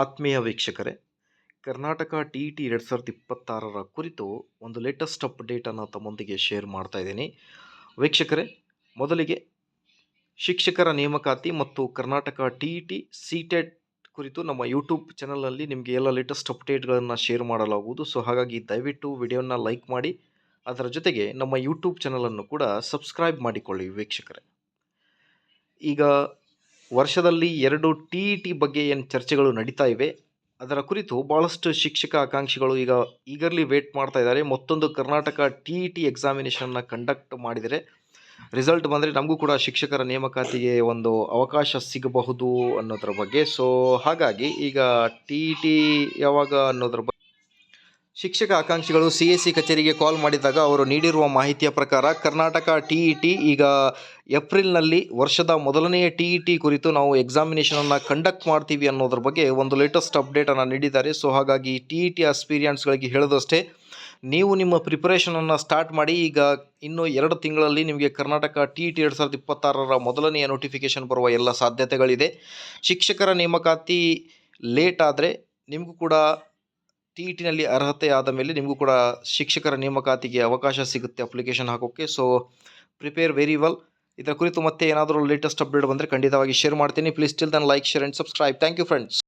ಆತ್ಮೀಯ ವೀಕ್ಷಕರೇ, ಕರ್ನಾಟಕ ಟಿ.ಇ.ಟಿ. 2026 ಕುರಿತು ಒಂದು ಲೇಟೆಸ್ಟ್ ಅಪ್ಡೇಟನ್ನು ತಮ್ಮೊಂದಿಗೆ ಶೇರ್ ಮಾಡ್ತಾ ಇದ್ದೀನಿ. ವೀಕ್ಷಕರೇ, ಮೊದಲಿಗೆ ಶಿಕ್ಷಕರ ನೇಮಕಾತಿ ಮತ್ತು ಕರ್ನಾಟಕ ಟಿ.ಇ.ಟಿ. ಸಿ.ಟೆಟ್ ಕುರಿತು ನಮ್ಮ ಯೂಟ್ಯೂಬ್ ಚಾನಲ್ನಲ್ಲಿ ನಿಮಗೆ ಎಲ್ಲ ಲೇಟೆಸ್ಟ್ ಅಪ್ಡೇಟ್ಗಳನ್ನು ಶೇರ್ ಮಾಡಲಾಗುವುದು. ಸೊ ಹಾಗಾಗಿ ದಯವಿಟ್ಟು ವಿಡಿಯೋನ ಲೈಕ್ ಮಾಡಿ, ಅದರ ಜೊತೆಗೆ ನಮ್ಮ ಯೂಟ್ಯೂಬ್ ಚಾನಲನ್ನು ಕೂಡ ಸಬ್ಸ್ಕ್ರೈಬ್ ಮಾಡಿಕೊಳ್ಳಿ ವೀಕ್ಷಕರೇ. ಈಗ ವರ್ಷದಲ್ಲಿ 2 ಟಿ.ಇ.ಟಿ. ಬಗ್ಗೆ ಏನು ಚರ್ಚೆಗಳು ನಡೀತಾ ಇವೆ, ಅದರ ಕುರಿತು ಭಾಳಷ್ಟು ಶಿಕ್ಷಕ ಆಕಾಂಕ್ಷಿಗಳು ಈಗ ಈಗರ್ಲಿ ವೇಟ್ ಮಾಡ್ತಾ ಇದ್ದಾರೆ. ಮತ್ತೊಂದು ಕರ್ನಾಟಕ ಟಿ.ಇ.ಟಿ. ಎಕ್ಸಾಮಿನೇಷನ್ನ ಕಂಡಕ್ಟ್ ಮಾಡಿದರೆ ರಿಸಲ್ಟ್ ಬಂದರೆ ನಮಗೂ ಕೂಡ ಶಿಕ್ಷಕರ ನೇಮಕಾತಿಗೆ ಒಂದು ಅವಕಾಶ ಸಿಗಬಹುದು ಅನ್ನೋದ್ರ ಬಗ್ಗೆ. ಸೊ ಹಾಗಾಗಿ ಈಗ ಟಿ.ಇ.ಟಿ. ಯಾವಾಗ ಅನ್ನೋದ್ರ ಬಗ್ಗೆ ಶಿಕ್ಷಕ ಆಕಾಂಕ್ಷಿಗಳು ಸಿ.ಎಸ್.ಸಿ ಕಚೇರಿಗೆ ಕಾಲ್ ಮಾಡಿದಾಗ ಅವರು ನೀಡಿರುವ ಮಾಹಿತಿಯ ಪ್ರಕಾರ ಕರ್ನಾಟಕ ಟಿ.ಇ.ಟಿ. ಈಗ ಏಪ್ರಿಲ್ನಲ್ಲಿ ವರ್ಷದ ಮೊದಲನೆಯ ಟಿ.ಇ.ಟಿ. ಕುರಿತು ನಾವು ಎಕ್ಸಾಮಿನೇಷನನ್ನು ಕಂಡಕ್ಟ್ ಮಾಡ್ತೀವಿ ಅನ್ನೋದ್ರ ಬಗ್ಗೆ ಒಂದು ಲೇಟೆಸ್ಟ್ ಅಪ್ಡೇಟನ್ನು ನೀಡಿದ್ದಾರೆ. ಸೊ ಹಾಗಾಗಿ ಟಿ.ಇ.ಟಿ. ಆಸ್ಪೀರಿಯನ್ಸ್ಗಳಿಗೆ ಹೇಳೋದಷ್ಟೇ, ನೀವು ನಿಮ್ಮ ಪ್ರಿಪರೇಷನನ್ನು ಸ್ಟಾರ್ಟ್ ಮಾಡಿ. ಈಗ ಇನ್ನೂ 2 ತಿಂಗಳಲ್ಲಿ ನಿಮಗೆ ಕರ್ನಾಟಕ ಟಿ.ಇ.ಟಿ. 2026 ಮೊದಲನೆಯ ನೋಟಿಫಿಕೇಷನ್ ಬರುವ ಎಲ್ಲ ಸಾಧ್ಯತೆಗಳಿದೆ. ಶಿಕ್ಷಕರ ನೇಮಕಾತಿ ಲೇಟ್ ಆದರೆ ನಿಮಗೂ ಕೂಡ ಟಿ.ಇ.ಟಿನಲ್ಲಿ ಅರ್ಹತೆ ಆದ ಮೇಲೆ ನಿಮಗೂ ಕೂಡ ಶಿಕ್ಷಕರ ನೇಮಕಾತಿಗೆ ಅವಕಾಶ ಸಿಗುತ್ತೆ ಅಪ್ಲಿಕೇಶನ್ ಹಾಕೋಕ್ಕೆ. So prepare very well. ಇದರ ಕುರಿತು ಮತ್ತೆ ಏನಾದರೂ ಲೇಟೆಸ್ಟ್ ಅಪ್ಡೇಟ್ ಬಂದರೆ ಖಂಡಿತವಾಗಿ ಶೇರ್ ಮಾಡ್ತೀನಿ. Please till then like, share and subscribe. Thank you friends.